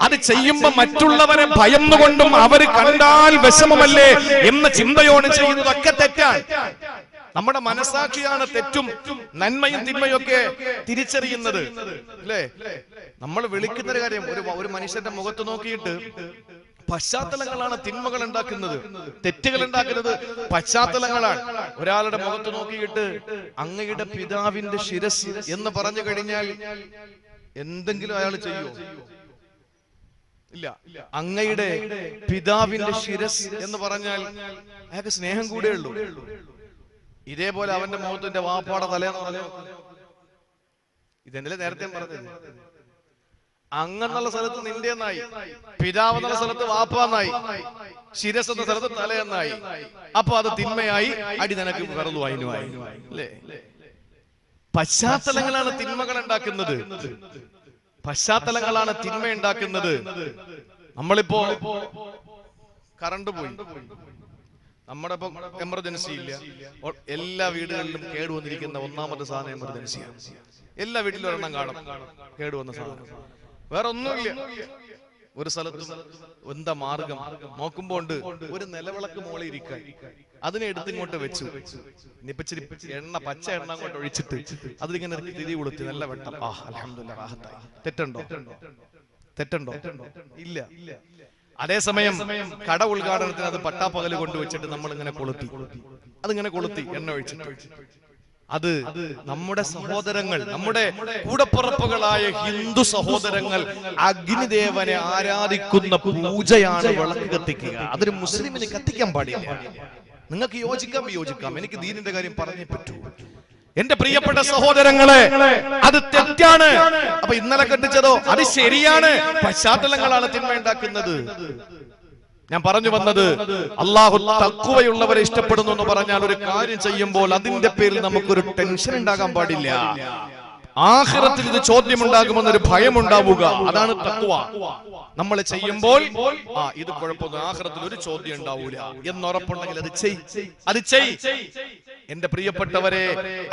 അത് ചെയ്യുമ്പോ മറ്റുള്ളവരെ ഭയന്നുകൊണ്ടും അവര് കണ്ടാൽ വിഷമമല്ലേ എന്ന ചിന്തയോടെ ചെയ്യുന്നതൊക്കെ തെറ്റാണ്. നമ്മുടെ മനസാക്ഷിയാണ് തെറ്റും നന്മയും തിന്മയും ഒക്കെ തിരിച്ചറിയുന്നത്, അല്ലേ? നമ്മൾ വിളിക്കുന്നൊരു കാര്യം, ഒരു മനുഷ്യന്റെ മുഖത്ത് നോക്കിയിട്ട് പശ്ചാത്തലങ്ങളാണ് തിന്മകൾ ഉണ്ടാക്കുന്നത്, തെറ്റുകൾ ഉണ്ടാക്കുന്നത് പശ്ചാത്തലങ്ങളാണ്. ഒരാളുടെ മുഖത്ത് നോക്കിയിട്ട് അങ്ങയുടെ പിതാവിന്റെ ശിരസ് എന്ന് പറഞ്ഞു കഴിഞ്ഞാൽ എന്തെങ്കിലും അയാൾ ചെയ്യോ? ഇല്ല. അങ്ങയുടെ പിതാവിന്റെ ശിരസ് എന്ന് പറഞ്ഞാൽ അയാൾക്ക് സ്നേഹം കൂടെ ഉള്ളൂ. ഇതേപോലെ അവന്റെ മുഖത്തിന്റെ വാപ്പാടെ തലേന്ന് പറഞ്ഞു, ഇതെന്നല്ലേ നേരത്തെ പറഞ്ഞത്, അങ്ങെന്നുള്ള സ്ഥലത്ത് നിന്റെ എന്നായി, പിതാവ് എന്നുള്ള സ്ഥലത്ത് വാപ്പാന്നായി, ശിരസ് എന്ന സ്ഥലത്ത് തലയെന്നായി. അപ്പൊ അത് തിന്മയായി, അടി നിനക്ക് വെറുതു അതിനുമായി, അല്ലേ? പശ്ചാത്തലങ്ങളാണ് തിന്മകൾ ഉണ്ടാക്കുന്നത്, പശ്ചാത്തലങ്ങളാണ് തിന്മ ഉണ്ടാക്കുന്നത്. നമ്മളിപ്പോ കറണ്ട് പോയി, നമ്മുടെ ഇപ്പൊ എമർജൻസി ഇല്ല, എല്ലാ വീടുകളിലും കേടുവന്നിരിക്കുന്ന ഒന്നാമത്തെ സാധനം എമർജൻസിയാണ്. എല്ലാ വീട്ടിലും ഒരെണ്ണം കാണും കേടുവന്ന സാധനം, വേറെ ഒന്നുമില്ല. ഒരു സ്ഥലത്തും എന്താ മാർഗം നോക്കുമ്പോ ഉണ്ട് ഒരു നിലവിളക്ക് മോളെ ഇരിക്കാൻ, അതിനെ എടുത്തിങ്ങോട്ട് വെച്ചു. ഇനിയിപ്പോ ഇച്ചിരി എണ്ണ, പച്ച എണ്ണ അങ്ങോട്ട് ഒഴിച്ചിട്ട് അതിലിങ്ങനെ തിരി കൊളുത്തി നല്ല വെട്ടം, അൽഹംദുലില്ലാഹ് റാഹത്തായി. തെറ്റുണ്ടോ? ഇല്ല. അതേസമയം കട ഉദ്ഘാടനത്തിന് അത് പട്ടാപ്പകല് കൊണ്ടുവച്ചിട്ട് നമ്മൾ ഇങ്ങനെ കൊളുത്തി, അതിങ്ങനെ കൊളുത്തി എണ്ണ ഒഴിച്ചിട്ട്. അത് നമ്മുടെ സഹോദരങ്ങൾ, നമ്മുടെ കൂടപ്പുറപ്പുകളായ ഹിന്ദു സഹോദരങ്ങൾ അഗ്നിദേവനെ ആരാധിക്കുന്ന പൂജയാണ് വിളക്ക് കത്തിക്കുക. അതൊരു മുസ്ലിമിന് കത്തിക്കാൻ പാടില്ല. നിങ്ങൾക്ക് യോജിക്കാം, എനിക്ക് ദീനിന്റെ കാര്യം പറഞ്ഞേ പറ്റൂ. എന്റെ പ്രിയപ്പെട്ട സഹോദരങ്ങളെ, അത് തെറ്റാണ്. അപ്പൊ ഇന്നലെ കത്തിച്ചതോ അത് ശരിയാണ്. പശ്ചാത്തലങ്ങളാണ് തിന്മ ഉണ്ടാക്കുന്നത്. ഞാൻ പറഞ്ഞു വന്നത്, അള്ളാഹു തഖ്വയുള്ളവരെ ഇഷ്ടപ്പെടുന്നു എന്ന് പറഞ്ഞാൽ ഒരു കാര്യം ചെയ്യുമ്പോൾ അതിന്റെ പേരിൽ നമുക്കൊരു ടെൻഷൻ ഉണ്ടാകാൻ പാടില്ല. ആഖിറത്തിൽ ഇത് ചോദ്യമുണ്ടാകുമെന്നൊരു ഭയം ഉണ്ടാവുക, അതാണ് തഖ്വ. നമ്മൾ ചെയ്യുമ്പോൾ ഇത് കുഴപ്പമൊന്നും, ആഖിറത്തിൽ ഒരു ചോദ്യം ഉണ്ടാവൂല എന്നുറപ്പുണ്ടെങ്കിൽ അത് ചെയ്. എന്റെ പ്രിയപ്പെട്ടവരെ,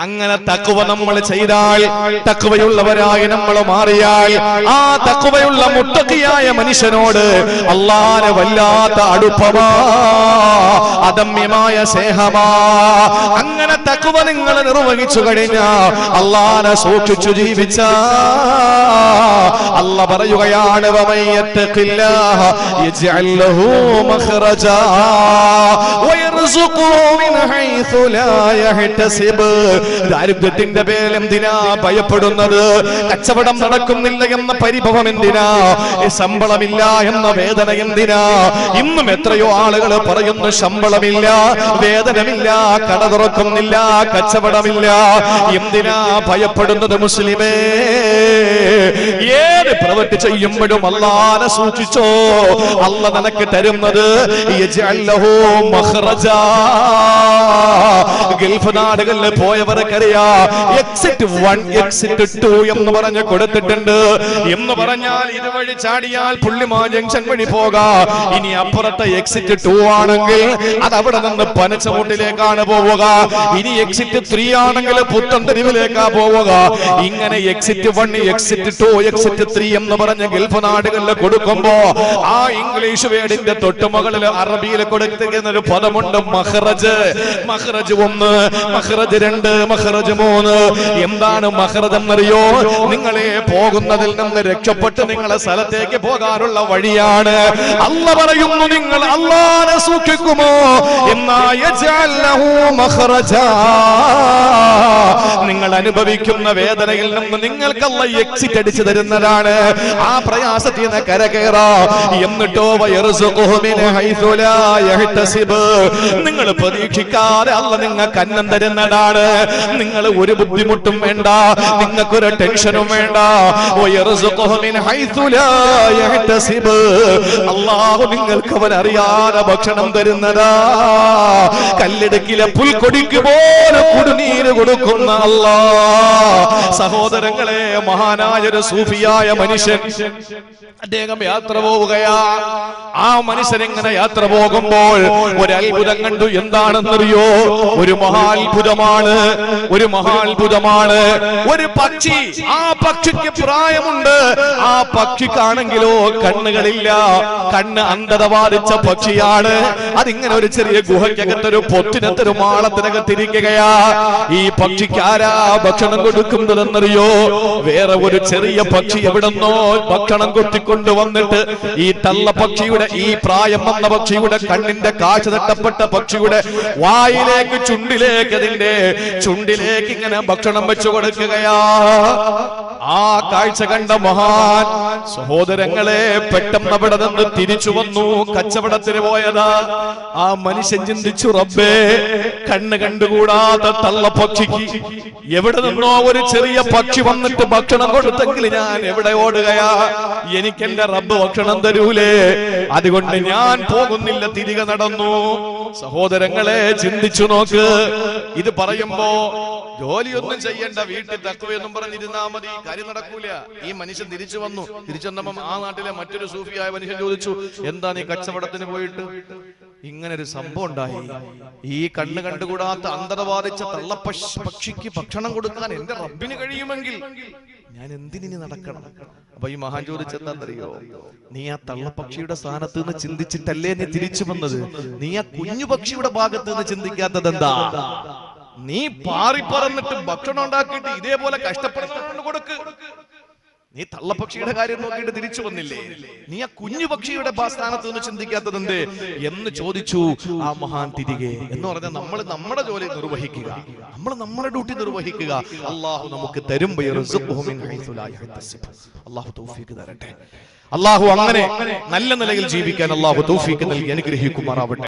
അങ്ങനെ തഖ്വ നമ്മൾ ചെയ്താൽ, തഖ്വയുള്ളവരായി നമ്മൾ മാറിയാൽ, ആ തഖ്വയുള്ള മുത്തഖിയായ മനുഷ്യനോട് അല്ലാഹുവിനെ വല്ലാത്ത അടുപ്പമാ, അദമ്യമായ സ്നേഹമാ. അങ്ങനെ തഖ്വ നിങ്ങൾ നിർവഹിച്ചു കഴിഞ്ഞാൽ, അല്ലാഹുവിനെ സൂക്ഷിച്ചു ജീവിച്ച അല്ലാഹ് പറയുകയാണ്, വമയ്യത്തഖില്ലാഹ യജ്അൽ ലഹു മഖ്റജാ വയർസുഖുഹു മിൻ ഹൈസു ലാ യഹ്തസിബ്. ദാരിദ്ര്യത്തിന്റെ പേരിൽ എന്തിനാ ഭയപ്പെടുന്നത്? കച്ചവടം നടക്കുന്നില്ല എന്ന പരിഭവം എന്തിനാ? ശമ്പളമില്ല എന്ന വേദന എന്തിനാ? ഇന്നും എത്രയോ ആളുകൾ പറയുന്നു ശമ്പളമില്ല, വേതനമില്ല, കട തുറക്കുന്നില്ല, കച്ചവടമില്ല. എന്തിനാ ഭയപ്പെടുന്നത് മുസ്ലിമേ? ഏത് പ്രവൃത്തി ചെയ്യുമ്പോഴും അല്ലാഹുവിനെ സൂക്ഷിച്ചോ. അല്ലാഹ് നിനക്ക് തരുന്നത് യജ്അൽ ലഹു മഖ്റജാ. ഗൾഫ് നാടുകളിൽ പോയവർക്കറിയാം, എക്സിറ്റ് 1 എക്സിറ്റ് 2 എന്ന് പറഞ്ഞ് കൊടുത്തിട്ടുണ്ട്. എന്ന് പറഞ്ഞാൽ ഇതുവഴി ചാടിയാൽ പുള്ളിമാ ജംഗ്ഷൻ വഴി പോകാം. ഇനി അപ്പുറത്തെ എക്സിറ്റ് 2 ആണെങ്കിൽ അത് അവിടെ നിന്ന് പനച്ചമൂട്ടിലേക്കാണ് പോവുക. ഇനി എക്സിറ്റ് 3 ആണെങ്കിൽ പുത്തൻതെരുവിലേക്കാ പോവുക. ഇങ്ങനെ എക്സിറ്റ് 1, എക്സിറ്റ് 2, എക്സിറ്റ് 3 എന്ന് പറഞ്ഞ് ഗൾഫ് നാടുകളിൽ കൊടുക്കുമ്പോ ആ ഇംഗ്ലീഷ് വേർഡിന്റെ തൊട്ടുമുകളിൽ അറബിയിൽ കൊടുത്തിരിക്കുന്ന ഒരു പദമുണ്ട് മഖ്റജ്. മഖ്റജ് 1, മഖ്റജ് 2, മഖ്റജ് 3. എന്താണ് മഖ്റജ് എന്നറിയോ? നിങ്ങളെ പോകുന്നതിൽ നിന്ന് രക്ഷപ്പെട്ട് നിങ്ങളെ സ്ഥലത്തേക്ക് പോകാനുള്ള വഴിയാണ്. അല്ലാഹ് പറയുന്നു, നിങ്ങൾ അല്ലാഹനെ സൂക്ഷിക്കുമോ നിങ്ങൾ അനുഭവിക്കുന്ന വേദനയിൽ നിന്ന് നിങ്ങൾക്ക് അല്ലാഹ് എക്സിറ്റ് അടിച്ചു തരുന്നതാണ്. ആ പ്രയാസത്തിൽ നിന്ന് കരകയറാ. എന്നിട്ടോ നിങ്ങൾ പ്രതീക്ഷിക്കാതെ അല്ലാഹ് നിങ്ങൾക്ക് അന്നം തരുന്നതാണ്. നിങ്ങൾ ഒരു ബുദ്ധിമുട്ടും വേണ്ട, നിങ്ങൾക്കൊരു ടെൻഷനും വേണ്ട. അല്ലാഹു നിങ്ങൾക്ക് അവൻ അറിയാതെ ഭക്ഷണം തരുന്നതാ. കല്ലെടുക്കിലെ പുൽക്കൊടിക്ക് പോലെ കുടിനീര് കൊടുക്കുന്ന അല്ലാഹ്. സഹോദരങ്ങളെ, മഹാനായൊരു സൂഫിയായ മനുഷ്യൻ അദ്ദേഹം യാത്ര പോവുകയാ. ആ മനുഷ്യൻ ഇങ്ങനെ യാത്ര പോകുമ്പോൾ ഒരു അത്ഭുതം കണ്ടു. എന്താണെന്നറിയോ? ഒരു മഹാത്ഭുതമാണ്, ഒരു മഹാത്ഭുതമാണ്. ഒരു പക്ഷി, ആ പക്ഷിക്ക് പ്രായമുണ്ട്. ആ പക്ഷിക്കാണെങ്കിലോ കണ്ണുകളില്ല, കണ്ണ് അന്ധത ബാധിച്ച പക്ഷിയാണ്. അതിങ്ങനെ ഒരു ചെറിയ ഗുഹയ്ക്കകത്തൊരു പൊത്തിനകത്തൊരു മാളത്തിനകത്തിരിക്കുകയാ. ഈ പക്ഷിക്ക് ആരാ ഭക്ഷണം കൊടുക്കുന്നതെന്നറിയോ? വേറെ ഒരു ചെറിയ പക്ഷി എവിടെന്നോ ഭക്ഷണം കൊത്തിക്കൊണ്ടുവന്നിട്ട് ഈ തള്ള പക്ഷിയുടെ, ഈ പ്രായം വന്ന പക്ഷിയുടെ കണ്ണിന്റെ കാഴ്ച തട്ടപ്പെട്ട പക്ഷിയുടെ വായിലേക്ക്, ചുണ്ടിലേക്ക്, അതിന്റെ ചുണ്ടിലേക്ക് ഇങ്ങനെ ഭക്ഷണം വെച്ചു കൊടുക്കുകയാ. ആ കാഴ്ച കണ്ട മഹാൻ സഹോദരങ്ങളെ പെട്ടെന്ന് അവിടെ നിന്ന് തിരിച്ചു വന്നു. കച്ചവടത്തിന് പോയതാ. ആ മനുഷ്യൻ ചിന്തിച്ചു, റബ്ബേ, കണ്ണ് കണ്ടുകൂടാത്ത തള്ള പക്ഷിക്ക് എവിടെ നിന്നോ ഒരു ചെറിയ പക്ഷി വന്നിട്ട് ഭക്ഷണം കൊടുത്തെങ്കിൽ ഞാൻ എവിടെ ഓടുകയാ? എനിക്ക് എന്റെ റബ്ബ് ഭക്ഷണം തരൂലേ? അതുകൊണ്ട് ഞാൻ പോകുന്നില്ല, തിരികെ നടന്നു. സഹോദരങ്ങളെ, ചിന്തിച്ചു നോക്ക്. ഇത് പറയുമ്പോ ജോലിയൊന്നും ചെയ്യണ്ട, വീട്ടിൽ തക്കുവെന്നും പറഞ്ഞിരുന്നാ മതി, കാര്യം നടക്കൂല. ഈ മനുഷ്യൻ തിരിച്ചു വന്നു. തിരിച്ചു വന്നപ്പം ആ നാട്ടിലെ മറ്റൊരു സൂഫിയായ മനുഷ്യൻ ചോദിച്ചു, എന്താ നീ കച്ചവടത്തിന് പോയിട്ട്? ഇങ്ങനെ ഒരു സംഭവം ഉണ്ടായി. ഈ കണ്ണ് കണ്ടുകൂടാത്ത അന്ധത ബാധിച്ച തള്ളപ്പക്ഷിക്ക് ഭക്ഷണം കൊടുക്കാൻ എന്റെ റബ്ബിന് കഴിയുമെങ്കിൽ ഞാൻ എന്തിനി നടക്കണം? അപ്പൊ ഈ മഹാൻ ചോദിച്ചെന്താന്നറിയോ? നീ ആ തള്ളപ്പക്ഷിയുടെ സ്ഥാനത്ത് നിന്ന് ചിന്തിച്ചിട്ടല്ലേ നീ തിരിച്ചു വന്നത്? നീ ആ കുഞ്ഞു പക്ഷിയുടെ ഭാഗത്ത് നിന്ന് ചിന്തിക്കാത്തത് എന്താ? നീ പാറിപ്പറന്നിട്ട് ഭക്ഷണം ഉണ്ടാക്കിയിട്ട് ഇതേപോലെ കഷ്ടപ്പെടുന്നതുകൊണ്ട് കൊടുക്ക്. നീ തള്ളപ്പക്ഷിയുടെ കാര്യം നോക്കിയിട്ട് തിരിച്ചു വന്നില്ലേ? നീ ആ കുഞ്ഞു പക്ഷിയുടെ സ്ഥാനത്ത് നിന്ന് ചിന്തിക്കാത്തത് എന്തേ എന്ന് ചോദിച്ചു ആ മഹാൻ തിരികെ. എന്ന് പറഞ്ഞാൽ നമ്മൾ നമ്മുടെ ജോലി നിർവഹിക്കുക, നമ്മൾ നമ്മുടെ ഡ്യൂട്ടി നിർവഹിക്കുക. അള്ളാഹു നമുക്ക് തരും. അള്ളാഹു തൗഫീഖ് തരട്ടെ. അള്ളാഹു അങ്ങനെ നല്ല നിലയിൽ ജീവിക്കാൻ അള്ളാഹു തൗഫീഖ് നൽകി അനുഗ്രഹിക്കുമാറാവട്ടെ.